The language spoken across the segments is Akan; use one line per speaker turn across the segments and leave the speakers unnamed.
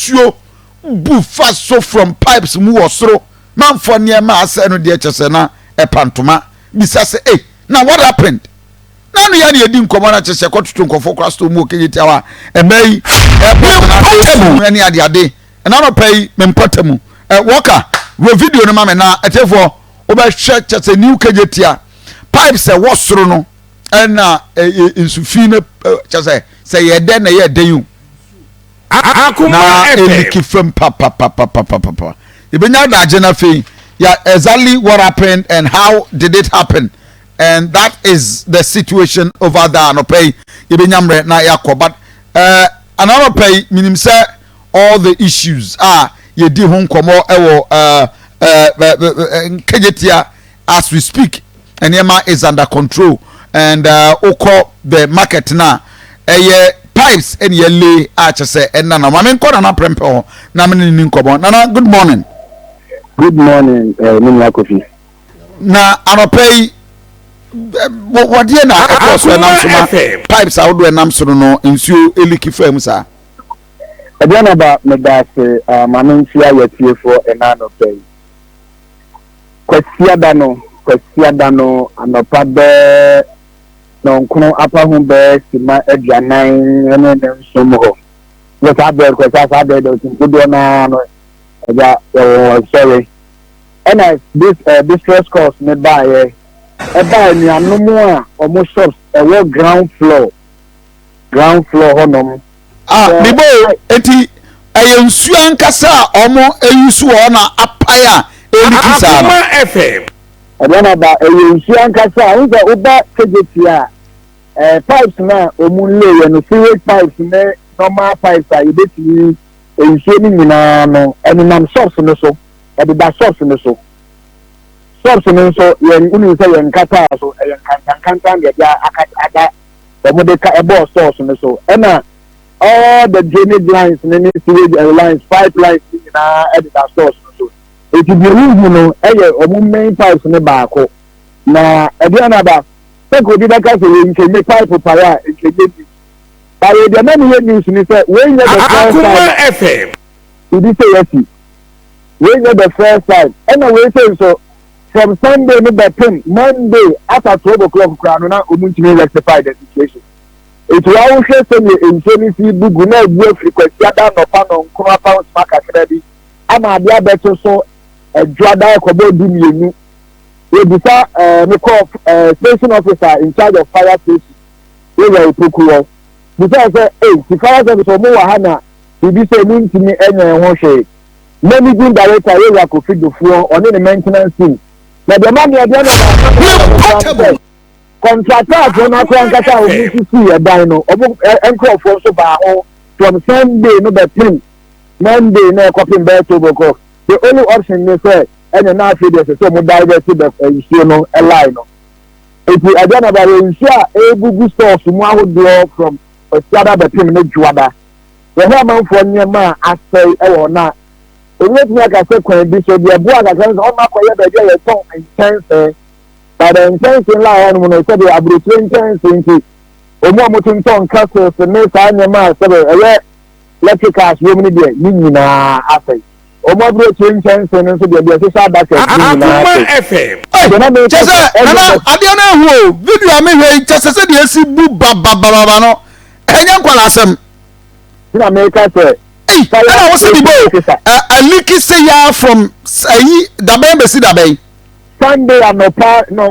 nsuo bu fast so from pipes mu osoro man for near ma ase no de chese na epantoma bisa se now what happened na no ya na edi nkomo na chese kotutu nkofo krasto mu Kejetia wa emai na ani ade na no pay mempatamu worker we video no ma me na etefo oba hwe chese new Kejetia pipes e wosoro no na insufi na chese se yede na yede yu Akoma elikifem papa ibenya da agena fe yeah exactly what happened and how did it happen, and that is the situation over there no pay ibenya mre na yakọ but another pay minim say all the issues ye di ho nkomo ewo Kejetia as we speak and Yema is under control and oko the market na pipes and ye lay say and nana mamen ko na prempe na me ni nkomo nana good morning
Minya Kofi
na anopay what dey na akos na soma pipes out do enam so no nsuo eliki fam sa
Ediana ba medase mamen tia yetie for enanopay kwasia dano anopa be no nkono apa hu be sima aduanan ene ne nsomo ho lo sa be kwasa sa be do tinkudo na no ja sorry and this distress course me buy ni anomo a omo shops e ground floor honom
bibo eti ayensu ankasa omo eyusu ho na apaya elikisa
Akoma FM
Adana ba ayensu ankasa nza oba Kejetia pipes na omu lay no sewage pipes ne normal pipes a yebetini ensuo ni nyina no enam shops no so e be da shops no so yen unu say yen kata so yen kantan de ya akada omo de ka ebo stores no so ena all the drainage lines and sewage lines pipelines nyina e da stores no so it be room no omo main pipes ne baako na Adana ba ko di baka so yen ke pipe para ke but the man here news ni say when you the first
Akoma FM
you say yes when you the first time and we say so from Sunday no be pin Monday after 12 o'clock crown na omuntimi rectify the situation it will always say in infinity bugu na ebu frequency ada no pa no nkoma pounds market ready ama dia beto so adwada ko bo di mienu we bisa me call station officer in charge of fire station we were procureur because the fire service mo wa hana bibi say muntimi enye ho hwe managing director we wa Kofi Dofuo on the maintenance team na the man ya dey na contractor na ko ankasa o bi sisi e dan no obo enkrofo so ba ho from Sunday no be pin Monday na copying be to boko the only option is say enye na afi dey so mo divert the issue no a line no if we Adana ba ensure ebugu stores mu ahodo from Osiada be pin no juada the whole man for nyema asay e wo na we me ka say kwan bi so dia bua ka say on ma koye be dey ton intense but the intense la on mo no say the abroad intense nti omo amotin ton castle se me sa nyema say e electricals wo mi dey ni nyina asay omo abroad intense no so dia social data ni nyina
Akoma FM
chese nana ade na hu video me hwe chese se de esi bu baba no enya nkwala asem
in America say
I was saying, a leaky say ya from Dabe Bessi Dabe.
Sunday and no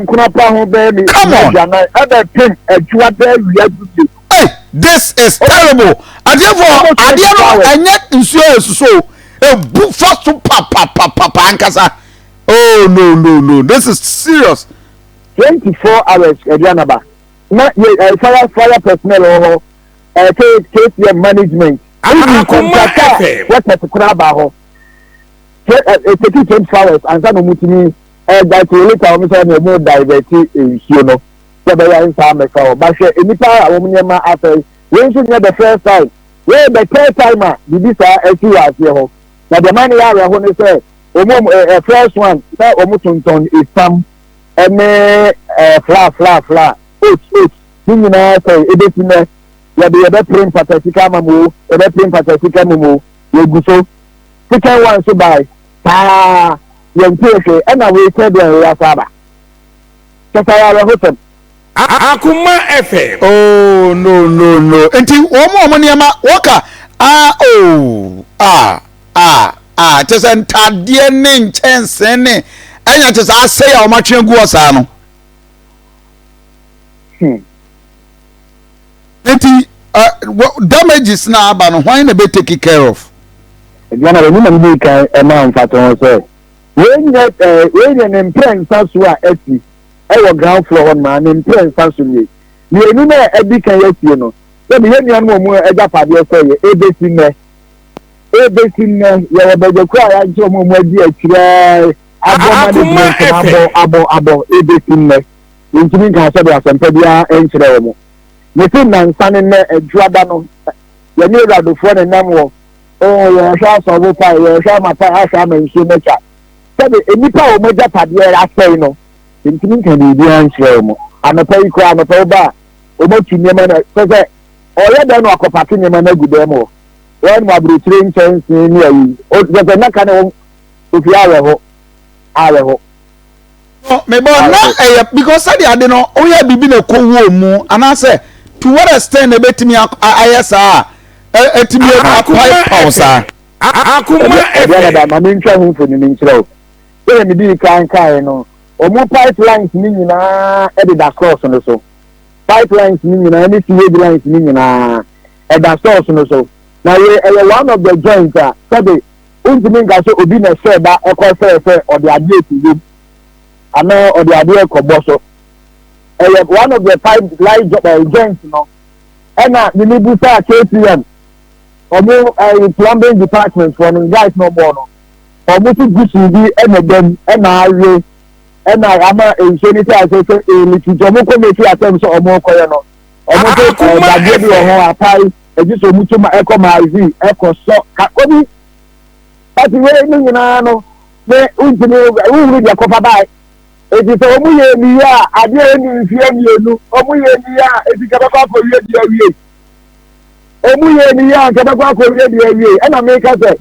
Kunapa home baby. Come on, other thing a juada reality.
Hey, this is terrible. And therefore, I don't and yet in so a book first to papa ankasa. Oh no, this is serious.
24 hours, Edianaba. Not fire personnel or KTM management.
Akoma FM
what is kuraba ho it take 24 hours and some mutimi that later we say no divert issue no so be yan sa me ka ba hwe enipa awomnyema afei we should the first time we the third timer bibi sa ati ase ho na the man ya ho ne say omo first one na omo tonton isam ene fla oat nyina say edetime ya be print patasika mamu ebe print patasika mumu we go so second one so by yen pese e na we said we asaba kasa ya le hotem
Akoma FM.
Oh no enti omo niama woka tese ntade ne nchense ne enya tese ase ya omatwe gu osa no enti damages na aba no why na be take care of
Diana we na me kan e ma mfato so we nye mpren saso a ati e wo ground floor on ma ne mpren saso ni enu na e bi kan yati no se bi ye nua no mu e ja pade so ye ebesi ne ye wo beje kwa ya jo mu adi akire abo ebesi ne ntimi kan so be asempa bia enkire wo mu ne tin na nsane ne adwada no ye ni radofo ne nam wo ye sha so bo pa ye sha ma pa asha ma nsu mecha sabe enipa o moja pade asai no ntimi kan bi bia enkire wo mu anopa iko anopa ba o mo tumi ma na se oye da no akopake nyema na gude mo wọ́n mú aburukire nkyɛnse ní ayi o jẹjẹ n'aka ni wọn ofi awẹ hɔ.
mebọ na because sadi ade no oyɛ bibi na ko wo mu anase to what extent ebetimi ayɛ saa etimi akwai pausa.
Akoma
ɛdi ɛda maame ntwa ho mfoni ni nkyerɛ o ɛyɛ mi di kankan no ɔmo pipelines ni nyinaa ɛdeda cross no so pipelines ni nyinaa ne sewage lines ni nyinaa ɛda source no so. Na one of the joints sabi untimi nka so obi na share da ekọ fe odi ade etiwo ana odi ade ekọbọ so one of the pipeline joints no ena ni bu sa KTM omo plumbing department for no guys no more no omo tu gusu bi ena dem ena awe ena ama ensheni say say ni ti omo ko mefi atem so omo koye no omo to da bi ho apai ejiso mutu ma Akoma izi so kakobi ati we ni nyina no me untini uri dia kofa bai ejiso omu ye ni ya ade ni mfie mienu omu ye ni ya etika ba ko wie dia wie omu ye ni ya nke ba ko wie dia wie ena me ka se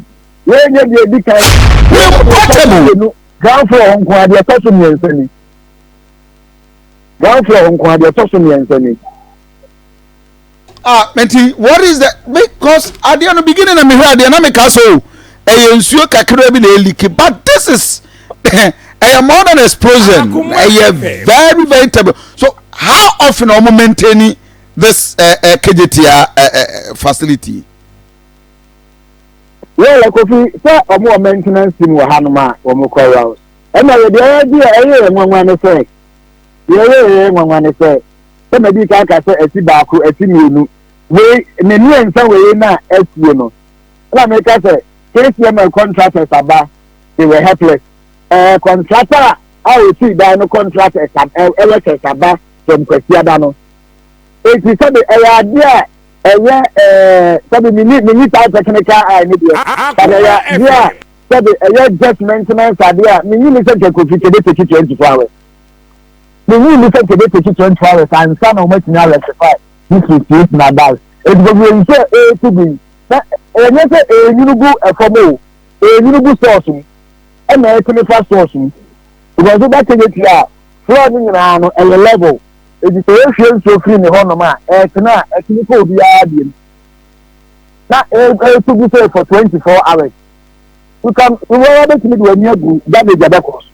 we nye dia di kan we ground floor nko ade to so miensani ground floor nko ade to so miensani.
Menti, what is that? Because at the end of the beginning, I'm here, the dynamic castle, a ensure kakrebi leak, but this is a modern explosion, a very, very terrible. So, how often are we maintaining this Kejetia facility?
Well, like if say a more maintenance team will handle my house. And I the idea, one say, one say. Some be ka say esi baako esi mienu we menu ensa we na esie no na me ka say KCM contractors aba they were helpless contractor how see da no contractors aba from kwasiada no it is say the area sabi mini technical eye ni dey but area sabi just maintenance area mini say ko fi take 24 hours. The rule is to take 24 hours and some of us now rectify this is not that. It will say A to B. And you say you go for more, you go source, and a 24 source. Because that is here, flooding around a level. It is a ratio so free in the Honoma, and now a clinical BRD. Now, A to be safe for 24 hours. You can, you will always need when you go, that is the cost.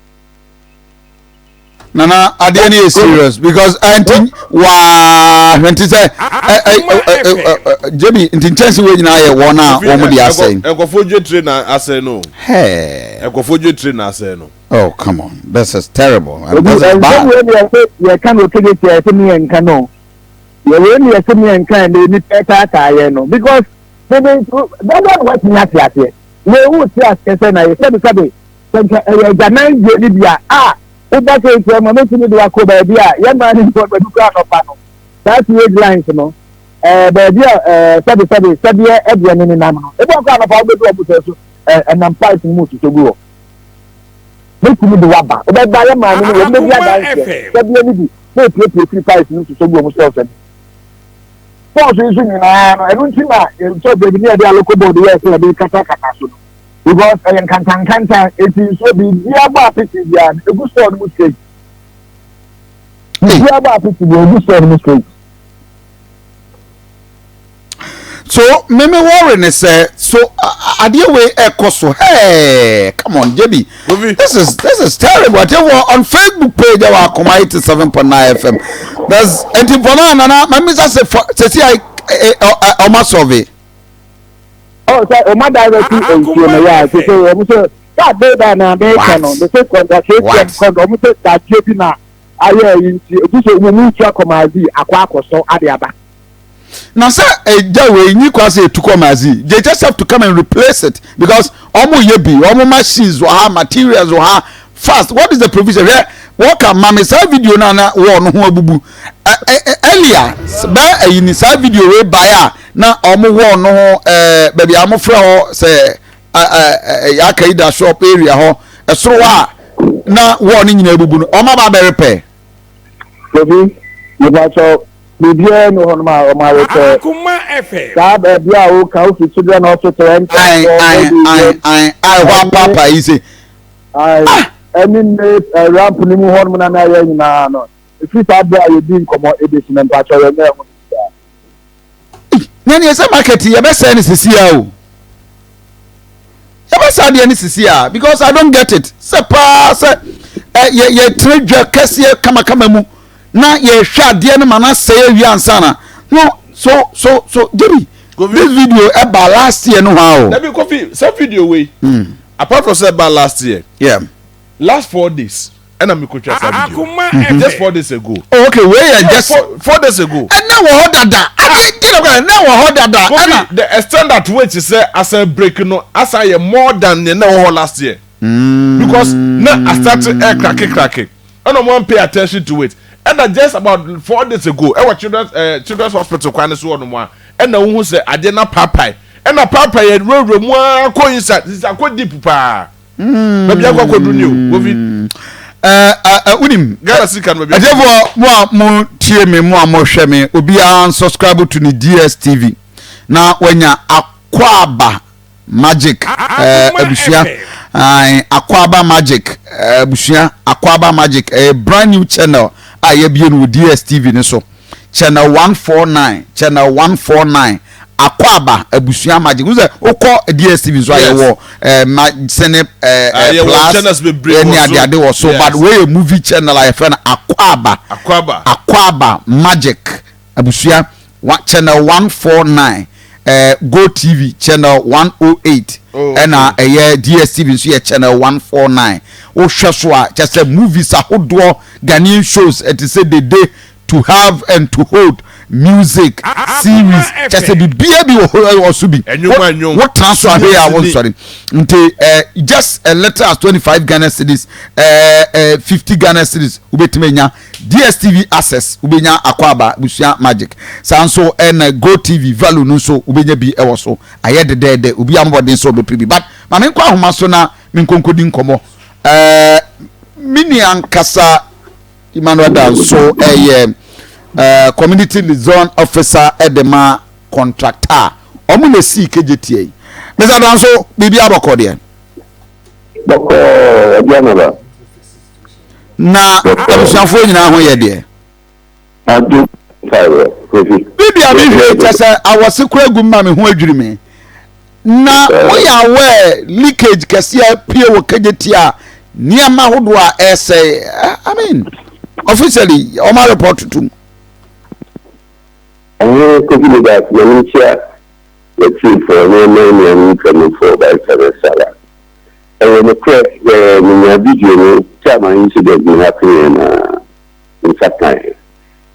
Nana, Adiani is serious because I think when to say Jimmy in intense way na one woman they are saying.
Ekofoje trainer ase no.
Hey.
Ekofoje trainer ase no.
Oh come on, this is terrible.
This is bad. You can't take it to me and cano. You really see me and can they need better no because they don't what me at here. We would say say na you said Janan Libya Uba ke kwa mameti ni duwa ko baby a ye man ni ko bedu kra no pa no that red lines no baby sabi ebia ni nam no e bo kra no pa bedu obuso so nam pipe mu to go meti ni duwa ba e ba ye man ni we media dance sabi ni bi no play free pipe mu to go mu so so force is in I don't think that so the near the local body where so be kata so because I can it is so be near ba pity dia e go store no mistake near ba pity e go store no mistake.
So me worry ne say so adie we ekoso hey come on JB this is terrible. Whatever on Facebook page our Akoma 87.9 FM there's antiphone na me say say I must survey.
Oh say o ma direct to you ya say o say that day na American no the say conversation o mo say that JB na aye yin ti o say we mu twa komazi akwa akoso ade aba.
Now, sir, a day you can say to come as they just have to come and replace it because almost yebi, almost machines or her materials or her fast. What is the provision? What can mommy say video na one who bubu earlier? By a inside video way buyer na almost one no baby I'm afraid say Yakaida shop area ho so na one in bubu no ma ba repair.
Baby, you got Bibiya no hono ma o ma repair.
Akoma FM.
Ka ba bia o ka o fi children hospital enter.
I wa papa yi say.
Any ramp ni mu hono na ya nyina no. If you start there you din komo edesiment pa cho me ho.
Nani ese market ye be say ni sisia o. Ye be say de ni sisia because I don't get it. Se pa se ye trade kese kama mu. Na ye hwa de no mana say wi ansana no so Jerry this video about last year no how
let me coffee some video way apart from say about last year last 4 days and I'm go try some video just 4 days ago
okay where just
4 days ago
and now what that now that
the extent that which is say as a break no as I more than the now last year because now I started cracking and I won't pay attention to it. And just about 4 days ago, I was children's hospital kwani so no one. And na who say I did not papai. And na papai e room mo ko inside. This akwa deep pa. Baby akwa do new.
Unim
Gara sikan baby.
Adefo mo tie me mo hwe me obi an subscribe to the DSTV. Na wanya Akwaba Magic abusia Akwaba Magic abusia Akwaba Magic a brand new channel aye bie no DSTV ne so channel 149 Akwaba abusia Magic uze ukọ DSTV so aye wo sene plus any ade wo so but we a movie channel aye fe na Akwaba Magic abusia channel 149 Go TV channel 108 and DSTV so channel 149 o hwe so a just movies ahodo Ghanaian shows it is say the day to have and to hold music series just be bi also be what transfer here I want sorry just a letter as 25 Ghana cedis 50 Ghana cedis ubetimenya DSTV access ubenya Akwaba busia Magic sanso and Go TV value no so ubenya bi ewo so aye de ubi ambodin so be pribi but ma me kwa homa so na me nkonkodi nkomo mini ankasa Emmanuel Dan so community liaison officer edema contractor omu le si Kejetia Mr. Dan so bibi aboko de
Boko Diana
na abusuafo nyina ho ye de
adu fire
bibi abi tese awose kura gumma me ho adwiri me na oya we leakage kase pie wo Kejetia niema hodo a essay I mean officially o ma report to
could that Manisha let's see for no coming for by Sarasala. And when the press the video Chama incident happening in Sakai.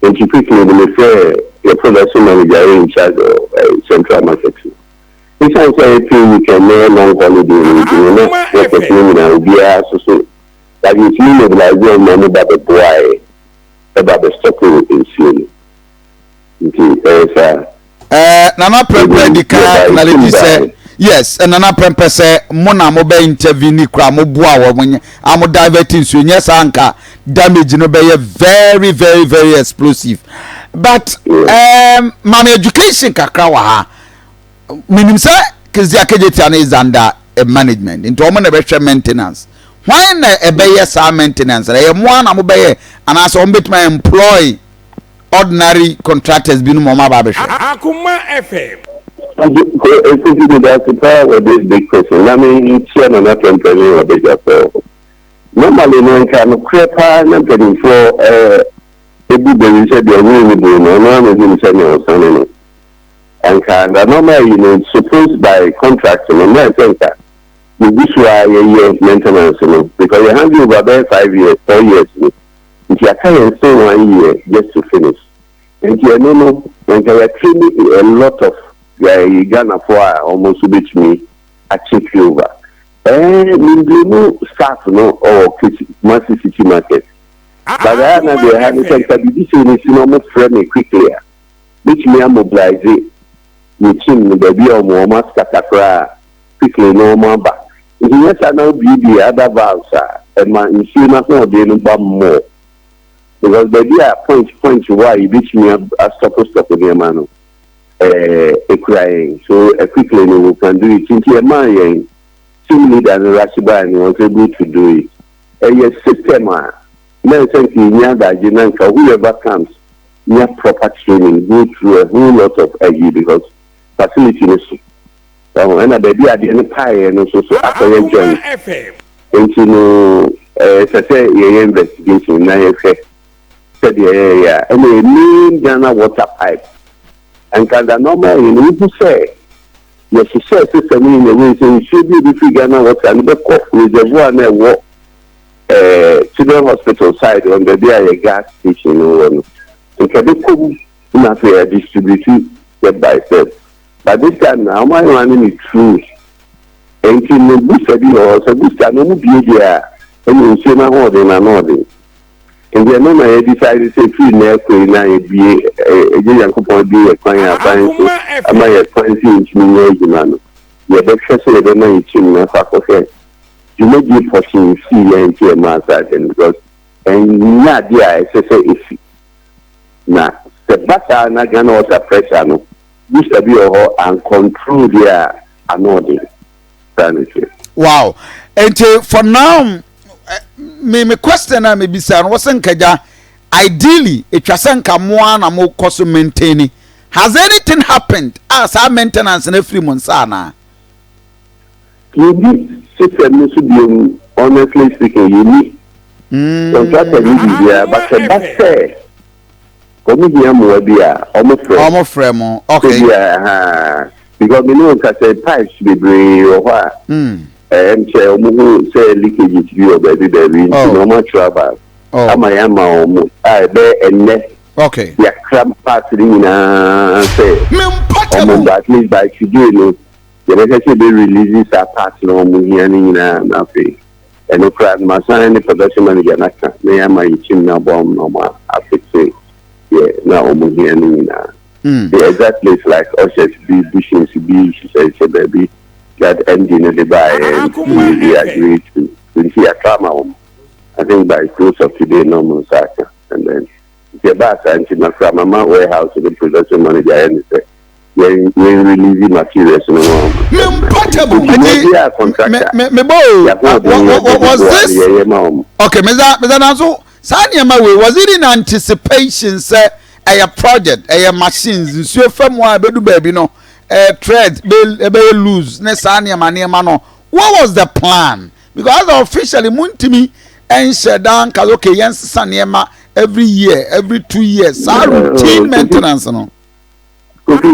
And she quickly refer the production manager in charge of central marketing. This sounds like we can no longer holiday what the criminal will be so that you see mobilize money about the boy about the stopping in Sweden.
Nana Prempe dika na lady say yes and Nana Prempe say mona mo be intervene kra mo boa wo munye am diverting so nyesa anka damage no be very explosive but my education kakra wa ha minim say Kejetia is under management into omo na be maintenance. Why na ebeye sa maintenance e mo na mo beye and as on betuma employ ordinary contractors bi no mo ma ba be hwe
Akoma FM.
That's the power with this big question. I mean, it's not company or big affair. Normally, no can create and getting for everybody said they're really doing no one is in sending or something. And can normally, supposed by contracts, and I think that you wish you are a year of maintenance, because you have you over there 5 years, 4 years. If you are trying to stay 1 year just to finish, and you know, when you are training a lot of Ghana for almost which me a check over. No staff no or massive city market. But I know they have a capability is almost friendly quickly. Which me mobilize it. Which in the baby or more master quickly no more back. Yes, I know be the other valves and my insurance no they no more. Because baby are point why which me a stop near man. Crying. So quickly we can do it. Since your man team leader and Rashiba and was able to do it. Yes, system now think whoever comes near proper training go through a whole lot of energy because facility is so and the baby at the end pie and also so after you join into say investigation now said yeah and the main Ghana water pipe. And can the normal in who say yes, she says system in the way so should be the figure now what and the cough with the one children hospital side on the day gas station so can be cool enough distributed step by step. But this time now my running is true. And in the booster or so booster no be there and you see my holding and holding. And then I decided to free now be a coupon be a client I might find inch man. Yeah, but just say the money chin for you may be pushing see and see a massage because and not the I say if now the batter not gonna water pressure no this to be and control their annoying sanity.
Wow. And for now me question na me bisa no wasen kaja ideally it wasen ka mo na mo koso maintain. Has anything happened as our maintenance in every month na
you need system to be honestly speaking you need contractor need there but the best comedian mo bia almost
frame okay
yeah because me know that the pipes be or and say leakage to you baby no more trouble. Am I bear and net.
Okay.
Yeah, cramp parts in say at least by today no the be releases are parts no here in nothing. And no crowd my son the production manager me am my chin now bomb no more after say yeah now here in the exact place like Oshets be bushing to be she said baby that ending the buy and we agree to see a trauma. I think by close of today, no more soccer. And then the bass and from my warehouse to the production manager and say, when releasing materials no more.
Was this okay? Mr. Nazo, Sanya way was it in anticipation, say a project, a machines, so from why baby no. Thread be lose nesania mano. What was the plan? Because officially muntimi and shedan okay yens saniema every year, every 2 years. So routine maintenance no.
Once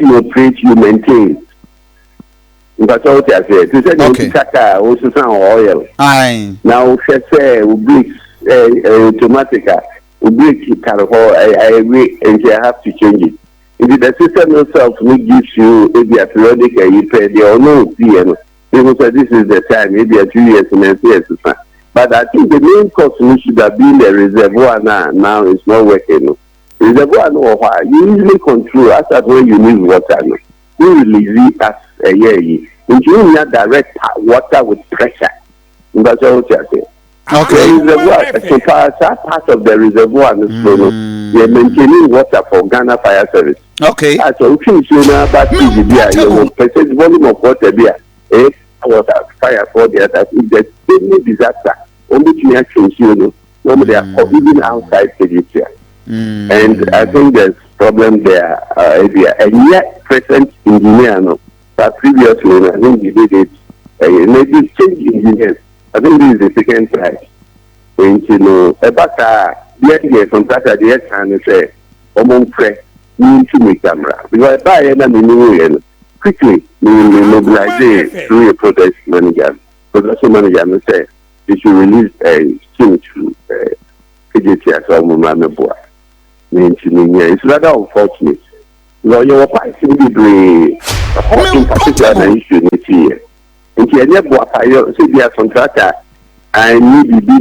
you operate, you maintain. That's what I said. To say okay. Also some oil.
Aye.
Now say bricks automatic. Bricks I agree and you have to change it. If the system itself will give you maybe a periodic you pay or no PM, people say this is the time, maybe a 2 years and then years. But I think the main cause should have been the reservoir now it's not working. Reservoir no why you usually control after when you need water. You release it as a year. You need direct water with pressure. That's what I say.
Okay.
The reservoir, so far, that part of the reservoir and the slow, they're maintaining water for Ghana Fire Service.
Okay.
That's a okay, so now, but percentage volume of water there, water, fire for the others. If there's any disaster, only to action, normally they are even outside Kejetia. And I think there's problem there, and yet present engineer, no, but previously, I think he did it, maybe change engineers. I think this is the second time. And about the contractor, the and say, need to make camera. Because by any quickly, we will mobilize through a production manager, and say, they should release a team to Kejetia, so it's rather unfortunate. You are quite simply in particular issue here. And you never say they are contractor. I need to be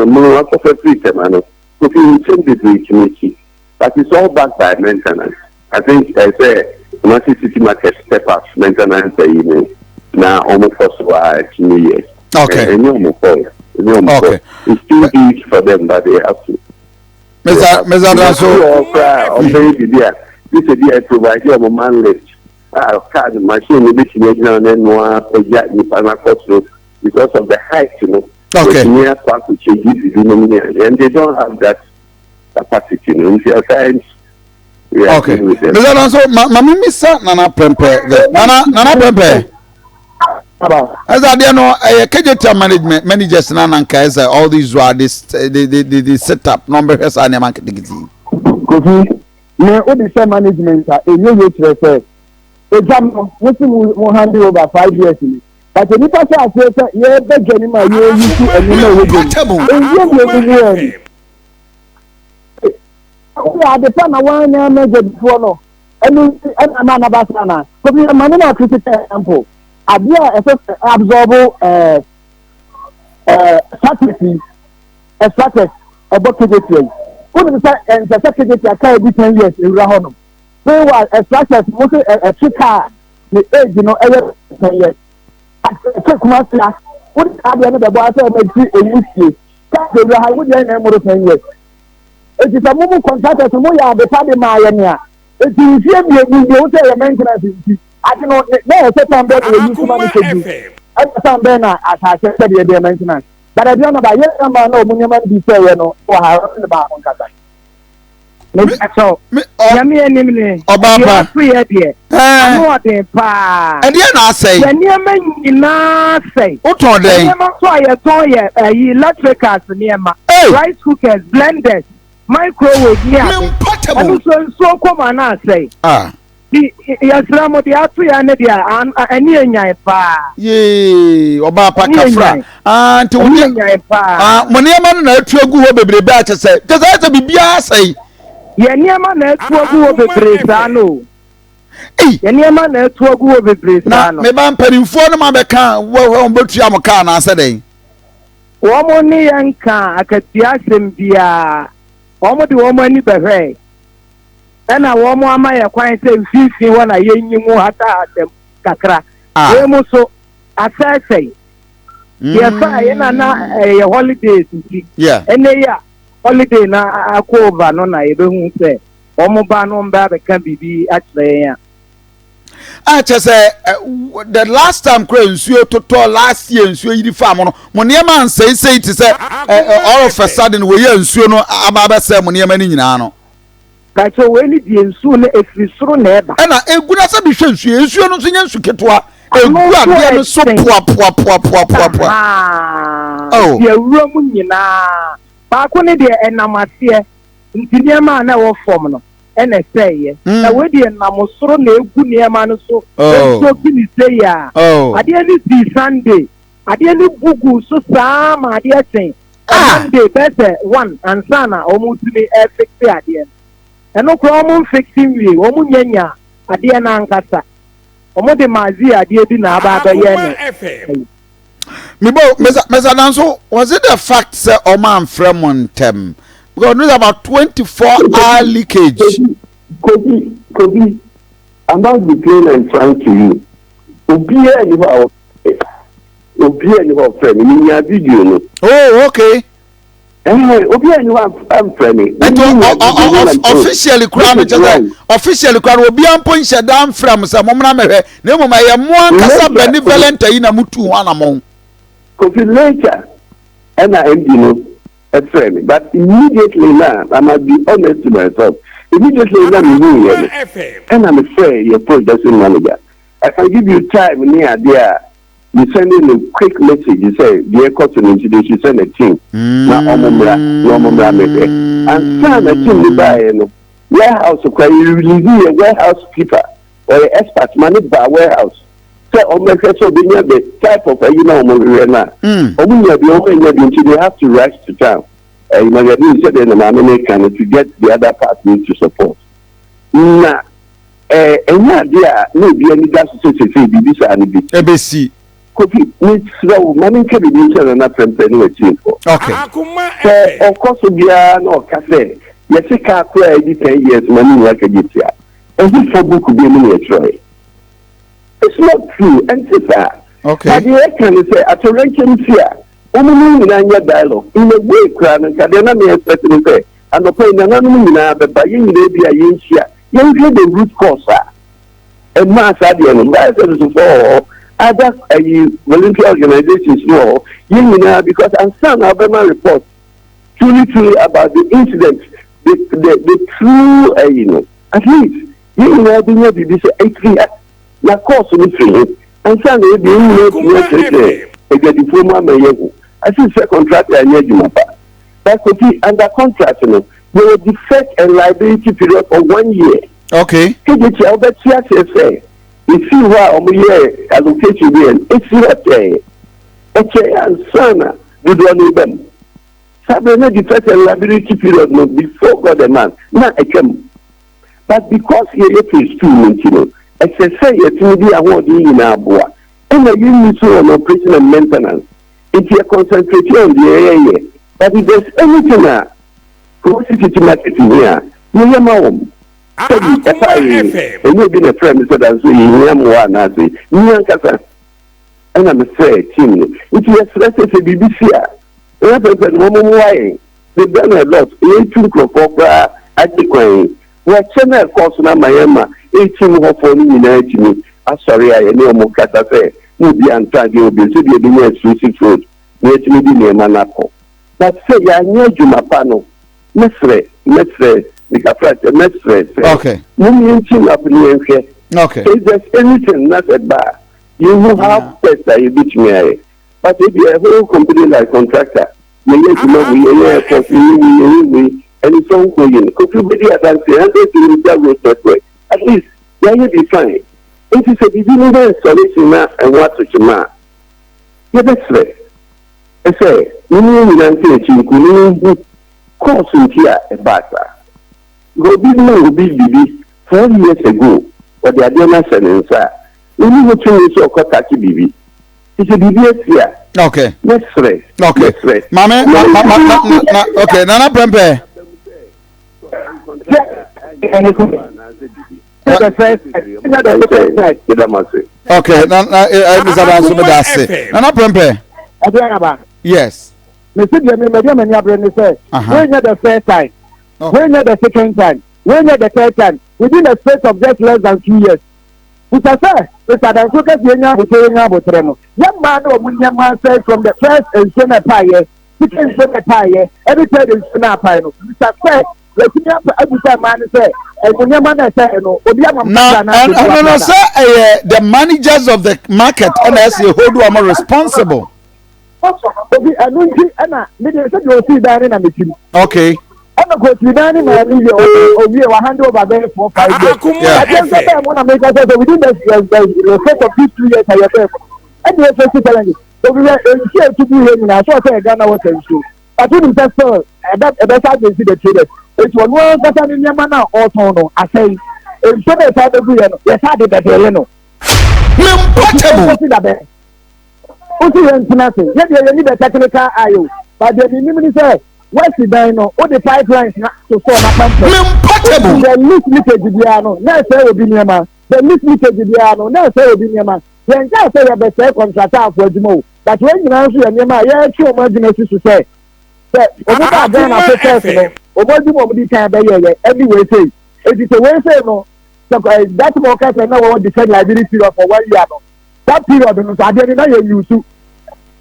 more of a free man. So you change the committee, but it's all backed by maintenance. I think I say, Massive City Market step up maintenance now almost for 2 years.
Okay.
Okay. It's too big for them, but they have to.
Mr.
This is the provide you a man left. Card machine which you know because of the height,
Okay.
And they don't have that capacity, Okay.
Mr. Danso, Misa Nana Pempe. Nana Pempe. As I don't know, Kejetia management managers Nananka all these are the setup number has an amount.
Kofi, me what the management a new refer. Example, what will handle over 5 years in it. But the people say, yeah, beginning my year, you see, and you know, we are the time I want to measure before no. And I'm not about Sana. So we are managing a critical example. Abia absorb strategy, a strategy about Kejetia. What is that? And the secretary can be 10 years in Rahonum. So what a structure, mostly a car, the age, every 10 years. I took my class. What is the boss of a whiskey? That's the I would learn more 10 years. It is a moving contractor to Moya, the party Maya. It is here, you say a maintenance. I don't know, no, certain bed will use money to do. I found Bena as I said, the maintenance. But I don't know about yet, no, Munyaman be fair, or how about on Kazan. So, Yami and Nimini, Obama, free idea. I know what they pa. And then I say, Yaman, you now say, what are they? Toy, electricals near my rice cookers, blenders, microwave, yeah. So come on, I say, yes, Ramo, the Atri and the near pa. Yea, Obapa Kafra, and to Moniaman, I told you, baby, better say, does that be Bia say? Yanyama network will be Bresano. Yanyama network will be Bresano. Maybe I'm petting for my account. Well, but you am a car, I said. Woman, Yanka, I could just be a woman, the woman, you behave. And a woman, my acquaintance, 50 when I hear you more at them, Kakra. So, as I say, yes, I am a holidays. Yeah, and they are. Holiday na Akoma no na ebe say omo ba no mba be kan bibi akire ya say the last time kra nsuo toto last year nsuo yiri farm no mo ne ma nsei ti say all of a sudden we ya nsuo no aba be say mo ne ma ni nyina no ka so we ni die nsuo na efiri soro na eba na eguna se bi hwe nsuo no so nya nsu ketwa egu ade no so poa oh ye wura mu nyina Baako ne de enamase ntiniema na wo form no ene sey na we de enamosoro na egu niema no so so kini sey ya ade ni di Sunday ade ni bugu so sama ade sen Monday better one and sana omutuni fix ade eno kro omu fixing we omu nyanya ade na nkasa omu de mazi ade bi na aba ba ye ne Mibo, Mr. Danso, was it the fact that Oman Fremontem? Because there's about 24-hour leakage.
I'm not be plain and frank to you. obi ani ho friend ni nya video no.
Oh, okay.
Obi ani ho am friend ni.
Officially kura no just officially kura obi ampo nhye dan from say momna mehwe na emom aye mo ankasa benevolent yi na mutu ho anamon.
Kofi later and I a friend, but immediately now I must be honest to myself. Immediately now and I'm afraid your production manager. I can give you time near there. You send in a quick message. You say, "Dear cousin, you send a team." Now, and send a team to buy warehouse. You release a warehouse keeper or an expert managed by warehouse. So, so the type of they have to rush to town. You know, to get the other partners to support. Now, and idea maybe any gas to say this and this.
ABC.
Kofi, need slow money can be used and not from anywhere for.
Okay.
Of course, we are no cafe. Yes, a car play 10 years money like a Kejetia. And this for book could be a try. It's not true, and it's that.
Okay.
But the can say at a ranking fear. Only in your dialogue in a way, crown and Cadena may expect to say, and the point anonymous, but by you may be a yin share. You hear the root cause, and mass at the end, for other volunteer organizations, no, because I'm some Alabama report truly about the incident, the true, at least, you know, being able to say 8 years. Na course we free and some we be get diploma mayehu I see say contract and yedumapa that could be under contract no there will defect and liability period for 1 year.
Okay.
Kejetia obetia say you see why year allocation there it's what and sana do do them sabe no defect and liability period no before God the man na ekem but because here it is too exercise to be a word in our boa. And you need to on operation and maintenance. If you concentrate on the area, but if there's anything city marketing here, you hear my home. And you've been a friend, so that's one as and I'm afraid, if you express a BBC, they've done a lot. You took for at the coin. We're channel course now, my 18 of me. Sorry, I know more catafe. No be anti you be so the new exclusive food. Let me be near Manapo. But say, I know you, my panel. Mestre, the café, mestre.
Okay.
You mean chin up in here.
Okay.
If there's anything not a bar, you will have tests that you beat me. But if you have a whole company like contractor, you get to know we and it's all going. Could you be at that at least, they will be fine. It is a beginning installation and what to Chima. Yeah, that's right. I say, you know, you course in here a batter. Go big man will be BB 4 years ago, but they are doing us and inside. We need to use your contact BB. It's a BB here.
Okay.
That's right.
Okay.
That's right.
Mame, okay, Nana Prempe. Okay, Nana Prempe. Yes.
Mr. Jimmy, Madam, and Yabran said, when you're the first time, when you're the second time, when you're the third time, within a space of just less than 2 years. Which I said, Mr. Dan Cook, young man or Munyaman said from the first and sooner pie, second sooner pie, every third and sooner pie. Mr. Said, let's see every time man say, and Munyaman said, no,
sir, the managers of the market and as a whole are more responsible.
Okay, I know you, Anna, maybe I said you'll see that in a meeting.
Okay.
I'm not going to be or we will hand over there for 5 years. I just said I want to make us within the set of these 2 years I have there. And we are just telling you. So we were here to do here now. So I said Ghana was a show. I told him that sir, that's how they see the traders. It's one word that I'm in Yamana or Tono. I say, if so they try to do it, yes, I did that. Nothing. Yet you need a technical IO. But the minimum say, what's the dino? All the pipelines to form a country. The least leakage Diano, now say Obiniama. The least leakage Diano, now say Obiniama. The entire say a better contract for Jimo. but when you answer your name, I hear emergency to say, Obuka Ghana first, Obodu Mobidi can be here, anyway say, it is a way say no, that workers and now want to defend liability for 1 year. That period, I didn't know you used to.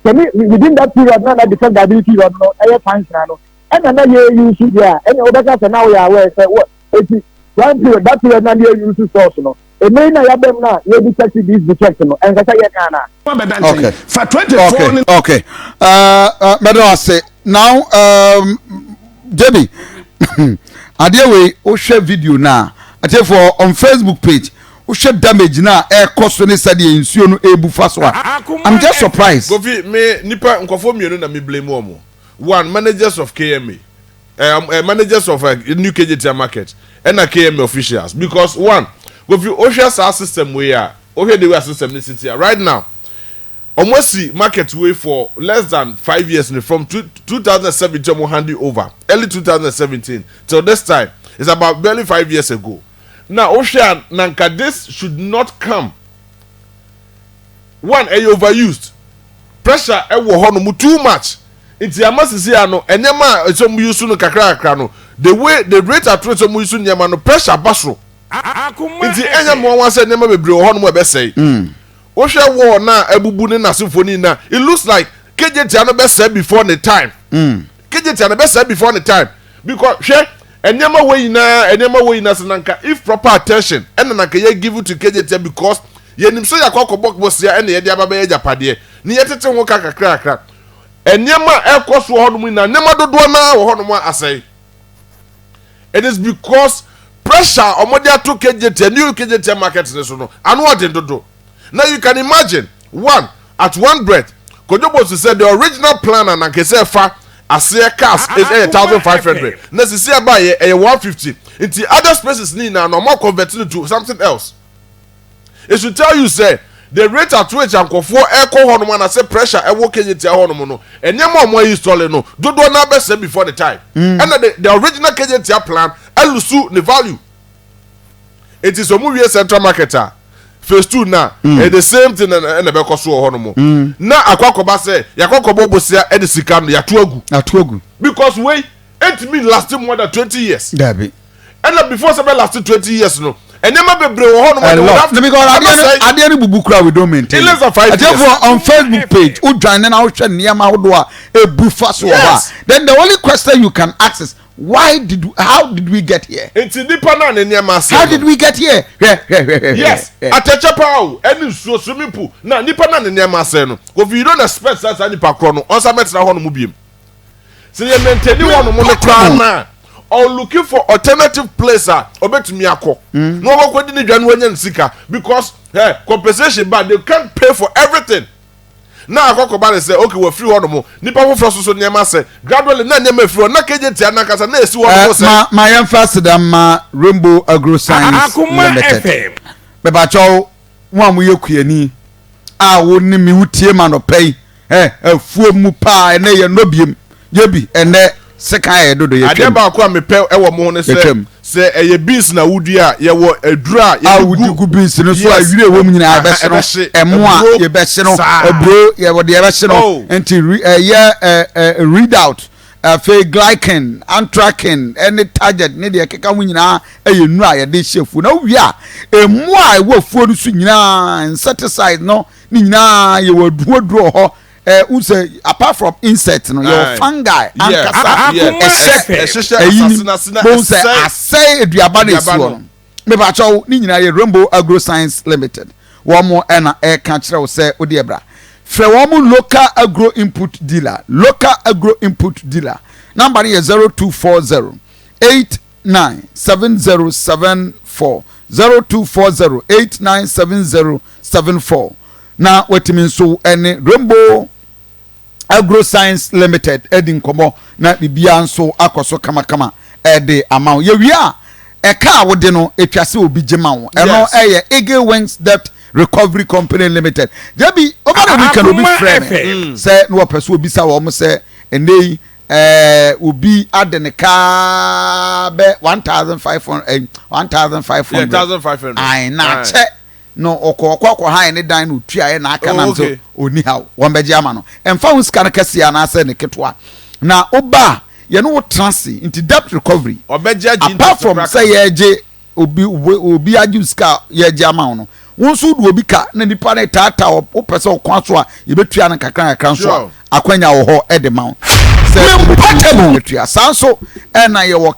Within that period, now that defend liability or no, I find no. And another year you should, yeah, and Obaka now we are aware, say, what, it is one period, that period, now you used to source, no. It may not have them now, you detect this detection, and that's a
Okay.
For 24.
Okay. Madam, I say now, Debbie, adeɛ wei wohwɛ video na ate for on Facebook page wohwɛ damage na cost ne sɛdeɛ nsuo no ebu fa so a I'm just surprised.
Govi me nipa nkofo mienu na me blame omo. One, managers of KMA, managers of New Kejetia Mkt and KMA officials, because one, Govi Osha's our system we are the way system in city right now. Almost see market way for less than 5 years from 2017 we hand it over early 2017 till this time. It's about barely 5 years ago. Now Osha Nanka, this should not come. One, overused pressure too much. It's Yamasi no and Yama some use no kakra no. The way the rate at which some use Yama no pressure basro. It's the end more one said never be bro more best say. Osha war na ebubuni na symphony na. It looks like Kejetia no best said before the time. Kejetia no best said before the time. Because she and Yama way na sananka if proper attention and nanka ye give it to Kejetia because ye nim so yakwa bok boss ya and ye dia baba ye japade. Ni yetete ho kakra. Enyema ekos wo hono mu na nyema dodo na wo hono mu asai. It is because pressure omodi ato Kejetia New Kejetia Mkt ne so no anu odin dodo. Now you can imagine one at one breath Kojobo said the original plan and say fa asay cars is 1,500 na sisi aba ye 150 into other spaces ni na no more converting to something else. It should tell you say the rate at which ankofo echo hono na say pressure e wo Kejetia hono no enyema omo install no dodo na be say before the time and the original Kejetia plan elusu the value. It is omuwie central marketer phase 2 na the same thing na be koso hono mo na akwakoba say yakokobo bosia e de sika no yatoagu because we it mean lasting more than 20 years
Dabi
and before say lasting 20 years no enema bebre wo hono mo
because ade ni bubu kra we don't maintain
less than 5 years
on Facebook page udwan na wohwe niam ahodo a ebu fa so ba then the only question you can ask is how did we get here?
It's deeper than niam.
How did we get here?
Yes, atecha pawo eni so swimming pool na nipa na niam ase no if you don't expect that nipa kro no onsa metra ho no mu biem say you maintain one mo kra na or looking for alternative place obetumi akọ no obekodi ni dwan wanya nsika because compensation but they can't pay for everything. Now Akoma say okay we free one more nipa wo fro so niam ase gradually na niam free na Kejetia na kasa na esi one say
my emphasis ma Rainbow Agro Science Limited be ba cho wo amoye kuani a wo ni mi wutie ma no pay afuo mu pa na ye no biem ye bi ene sekan ye dodo ye twem
adeba akwa me pe e wo mo ne say eye beans na wudua ye wo adura
ye wudu beans no so awire wo mu nyina be se no emo a ye be se no abro ye wo de ye be se no enti read out fe glycan anthracene any target ne de keka mu nyina eye nu a ye de hyefu na wi a emu a wo fuo no so nyina insecticide no ni nyina ye wo duoduro ho apart from insects no your fungi ankasa say eduaba na esi no me ba chaw ni nyina ye Rainbow Agro Science Limited wo mo na ka kire wo say odi ebra frɛ wo mo local agro input dealer number is 0240 897074 0240897074 na wetimi so ene Rainbow Agro Science Limited edin komo na bibia nso akoso kama ede amount ye wi a eka wode no etwase obi gema wo eno eye Eagle Wings Debt Recovery Company Limited jebi over the weekend obi friend say no person obi sa wo mo say enei obi adeneka be 1500
1500
ai na che no okọ han ne dan no tua na aka na nso oni ha won beje ama no emfa hu sika no kese ya na ase ne ketwa na oba ye no transi into debt recovery apart from say ye je obi aju sika ye je ama no won so du obi ka na nipa na tata o pese o kwan so a ye betua na kakran so akwanya wo ho e de ma say portable tua sanso e na ye wo